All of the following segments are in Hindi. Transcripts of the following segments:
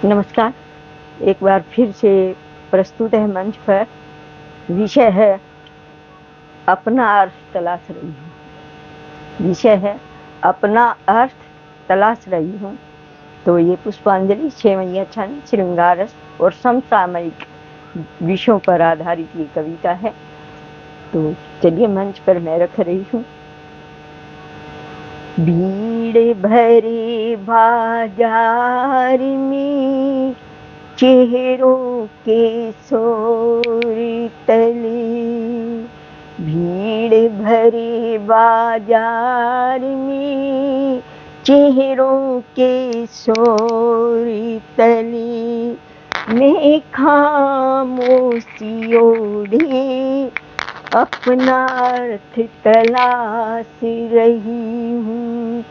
नमस्कार। एक बार फिर से प्रस्तुत है मंच पर। विषय है अपना अर्थ तलाश रही हूँ। विषय है अपना अर्थ तलाश रही हूँ। तो ये पुष्पांजलि 6 मैया छंद, श्रृंगार रस और समसामयिक विषयों पर आधारित ये कविता है। तो चलिए मंच पर मैं रख रही हूँ। भीड़ भरे बाजार में चेहरों के शोर तले, भीड़ भरे बाजार में चेहरों के शोर तले, मैं खामोशी ओढ़े अपना अर्थ तलाश रही हूँ।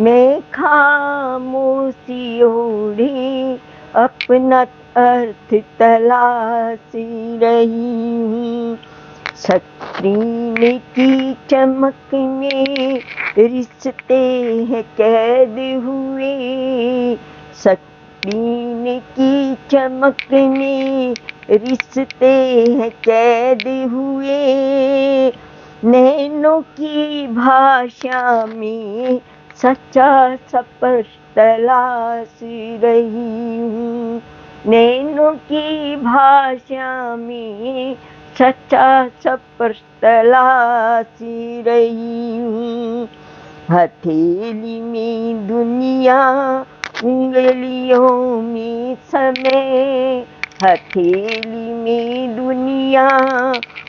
मैं खामोशी ओढ़े अपना अर्थ तलाश रही हूँ। स्क्रीन की चमक में रिश्ते हैं कैद हुए, स्क्रीन की चमक में रिश्ते हैं कैद हुए, नैनों की भाषा में सच्चा स्पर्श तलाश रही हूँ। नैनों की भाषा में सच्चा स्पर्श तलाश रही हूँ। हथेली में दुनिया, उंगलियों में समय, हथेली में दुनिया,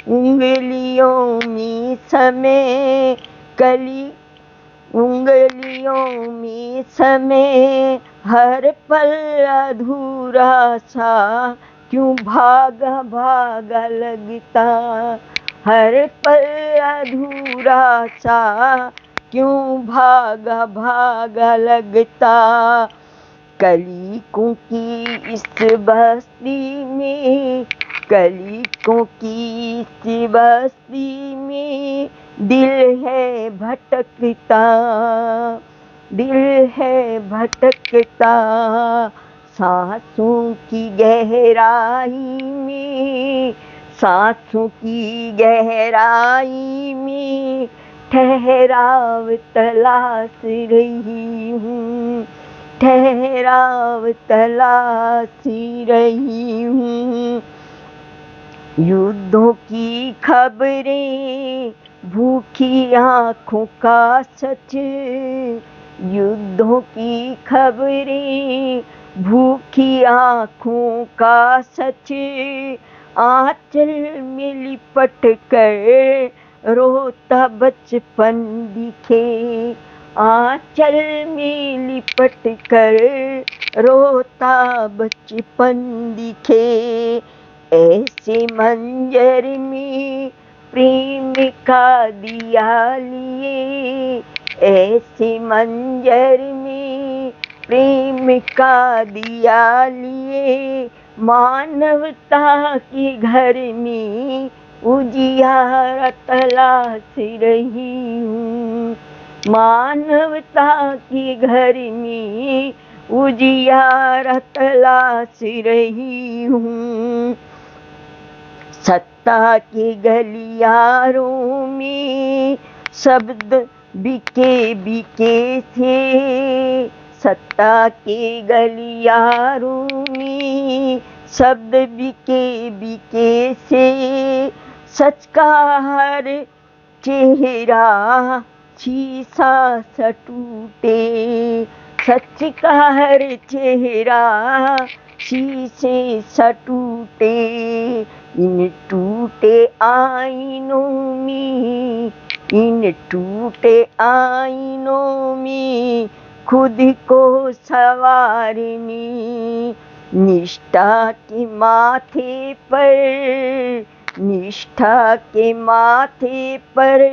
उंगलियों में समय, कली उंगलियों में समय, हर पल अधूरा सा क्यों भागा भागा लगता, हर पल अधूरा सा क्यों भागा भागा लगता। कलीकों की इस बस्ती में, कलीकों की इस बस्ती में दिल है भटकता, दिल है भटकता। सांसों की गहराई में, सांसों की गहराई में ठहराव तलाश रही हूँ, ठहराव तलाश रही हूँ। युद्धों की खबरें, भूखी आँखों का सच, युद्धों की खबरें, भूखी आँखों का सच, आंचल में लिपट कर रोता बचपन दिखे, आंचल में लिपट कर रोता बचपन दिखे। ऐसे मंजर में प्रेम का दिया लिए, ऐसे मंजर में प्रेम का दिया लिए, मानवता के घर में उजियारा तलाश रही हूँ, मानवता के घर में उजियारा तलाश रही हूँ। सत्ता के गलियारों में शब्द बिके बिके थे, सत्ता के गलियारों में शब्द बिके बिके से, सच का हर चेहरा शीशा सा टूटे, सच का हर चेहरा शीशे सा टूटे। इन टूटे आईनों में, इन टूटे आईनों में खुद को संवारने, निष्ठा के माथे पर, निष्ठा के माथे पर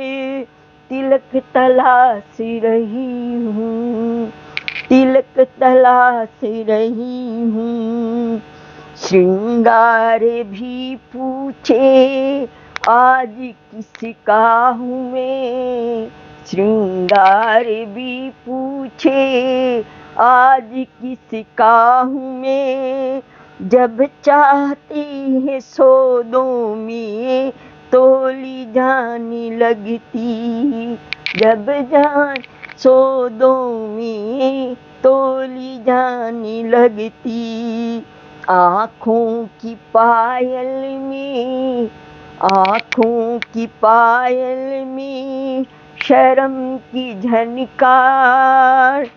तिलक तलाश रही हूँ, तिलक तलाश रही हूँ। श्रृंगार भी पूछे आज किसका हूँ मैं, श्रृंगार भी पूछे आज किसका हूँ मैं, जब चाहती है सौदों में तोली जाने लगती, जब जान सौदों में तोली जाने लगती। आँखों की पायल में, आँखों की पायल में शर्म की झनकार,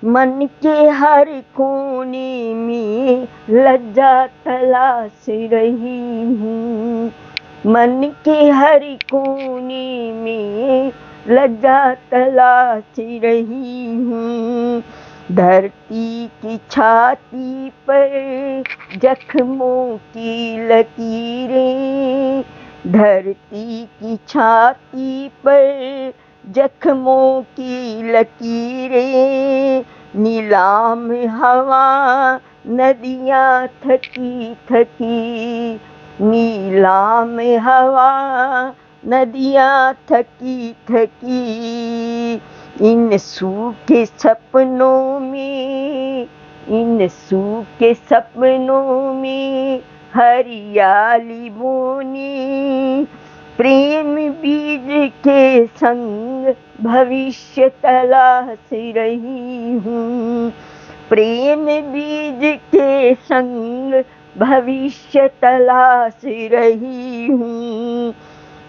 मन के हर कोने में लज्जा तलाश रही हूँ, मन के हर कोने में लज्जा तलाश रही हूँ। धरती की छाती पर जख्मों की लकीरें, धरती की छाती पर जख्मों की लकीरें, नीलाम हवा नदियाँ थकी थकी, नीलाम हवा नदियाँ थकी थकी। इन सूखे सपनों में, इन सूखे सपनों में हरियाली बोनी, प्रेम बीज के संग भविष्य तलाश रही हूँ, प्रेम बीज के संग भविष्य तलाश रही हूँ।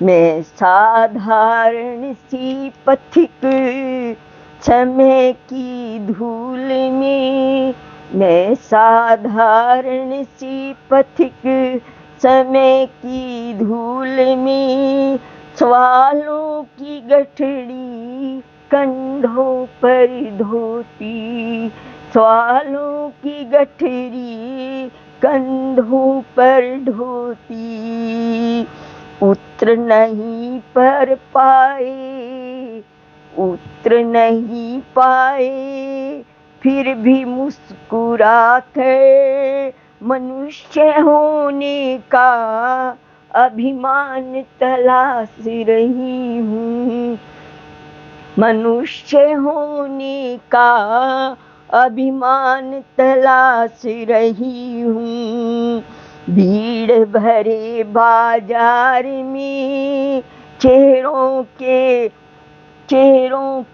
मैं साधारण सी पथिक समय की धूल में, मैं साधारण सी पथिक समय की धूल में, सवालों की गठड़ी कंधों पर धोती, सवालों की गठड़ी कंधों पर ढोती। उतर नहीं पर पाए, उतर नहीं पाए, फिर भी मुस्कुरा कर मनुष्य होने का अभिमान तलाश रही हूँ, मनुष्य होने का अभिमान तलाश रही हूँ। भीड़ भरे बाजार में चेहरों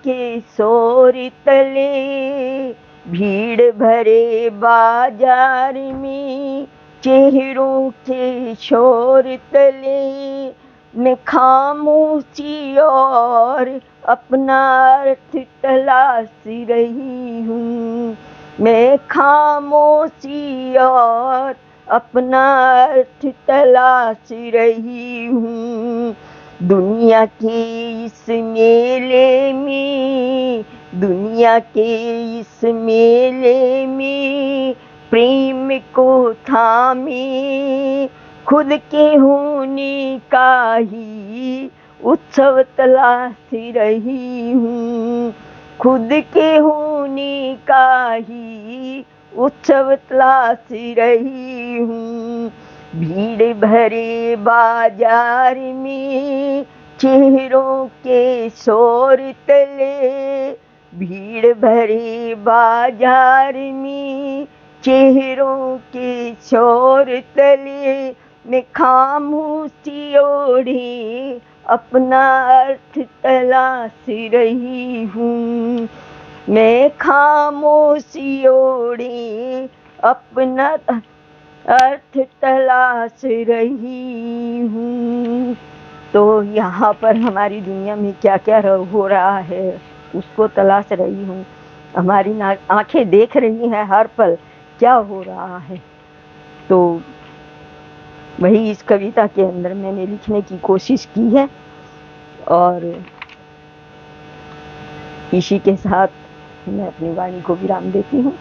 के शोर तले, भीड़ भरे बाजार में चेहरों के शोर तले, मैं खामोशी और अपना अर्थ तलाश रही हूँ, मैं खामोशी और अपना अर्थ तलाश रही हूँ। दुनिया के इस मेले में, दुनिया के इस मेले में प्रेम को थामे खुद के होने का ही उत्सव तलाश रही हूँ, खुद के होने का ही उत्सव तलाश रही हूँ। भीड़ भरे बाजार में चेहरों के शोर तले, भीड़ भरे बाजार में चेहरों के शोर तले, मैं खामोशी ओढ़े अपना अर्थ तलाश रही हूँ, मैं खामोशी ओढ़े अपना अर्थ तलाश रही हूँ। तो यहाँ पर हमारी दुनिया में क्या क्या हो रहा है उसको तलाश रही हूँ। हमारी आंखें देख रही हैं हर पल क्या हो रहा है। तो वही इस कविता के अंदर मैंने लिखने की कोशिश की है और इसी के साथ मैं अपनी वाणी को विराम देती हूँ।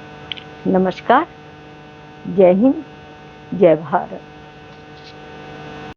नमस्कार, जय हिंद, जय भारत।